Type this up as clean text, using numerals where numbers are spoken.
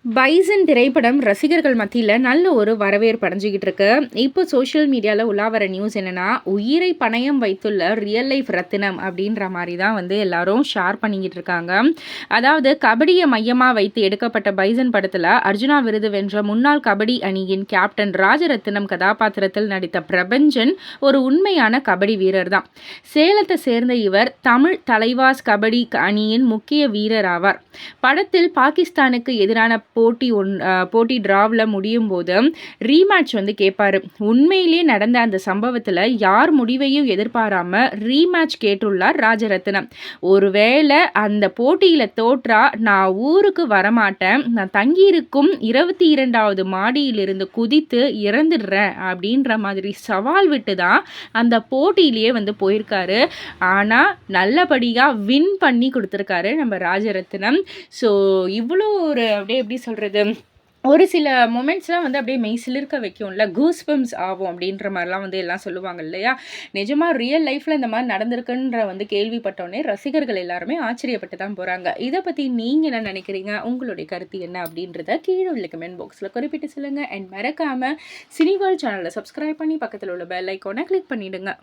Bison திரைப்படம் ரசிகர்கள் மத்தியில நல்ல ஒரு வரவேற்பு அடைஞ்சுகிட்டு இருக்கு. இப்போ சோஷியல் மீடியால உலாவர நியூஸ் என்னன்னா, உயிரை பணயம் வைத்துள்ள ரியல் லைஃப் ரத்தினம் அப்படின்ற மாரி தான் வந்து எல்லாரும் ஷேர் பண்ணிக்கிட்டு இருக்காங்க. அதாவது கபடிய மையமா வைத்து எடுக்கப்பட்ட பைசன் படத்துல அர்ஜுனா விருது வென்ற முன்னாள் கபடி அணியின் கேப்டன் ராஜரத்தினம் கதாபாத்திரத்தில் நடித்த பிரபஞ்சன் ஒரு உண்மையான கபடி வீரர் தான். சேலத்தை சேர்ந்த இவர் தமிழ் தலைவாஸ் கபடி அணியின் முக்கிய வீரர் ஆவார். படத்தில் பாகிஸ்தானுக்கு எதிரான போட்டி டிராவில் முடியும் போது ரீமேட்ச் வந்து கேட்பாரு. உண்மையிலேயே நடந்த அந்த சம்பவத்தில் யார் முடிவையும் எதிர்பாராம ரீமேட்ச் கேட்டுள்ளார் ராஜரத்னம். ஒருவேளை அந்த போட்டியில் தோற்றா நான் ஊருக்கு வரமாட்டேன், நான் தங்கியிருக்கும் 22வது மாடியிலிருந்து குதித்து இறந்துடுறேன் அப்படின்ற மாதிரி சவால் விட்டு தான் அந்த போட்டியிலேயே வந்து போயிருக்காரு. ஆனால் நல்லபடியாக வின் பண்ணி கொடுத்துருக்காரு நம்ம ராஜரத்னம். ஸோ இவ்வளோ ஒரு அப்படியே எப்படி சொல்கிறது, ஒரு சில மொமெண்ட்ஸ்லாம் வந்து அப்படியே மெய் சிலிர்க்க வைக்கும்ல, கூஸ்பம்ஸ் ஆகும் அப்படின்ற மாதிரிலாம் வந்து எல்லாம் சொல்லுவாங்க இல்லையா. நிஜமாக ரியல் லைஃப்பில் இந்த மாதிரி நடந்திருக்குன்ற வந்து கேள்விப்பட்டோன்னே ரசிகர்கள் எல்லாருமே ஆச்சரியப்பட்டு தான் போகிறாங்க. இதை பற்றி நீங்கள் என்ன நினைக்கிறீங்க, உங்களுடைய கருத்து என்ன அப்படின்றத கீழே உள்ள கமெண்ட் பாக்ஸில் குறிப்பிட்டு சொல்லுங்கள். அண்ட் மறக்காமல் சினிவேர்ல்ட் சேனலை சப்ஸ்கிரைப் பண்ணி பக்கத்தில் உள்ள பெல் ஐக்கானை கிளிக் பண்ணிவிடுங்க.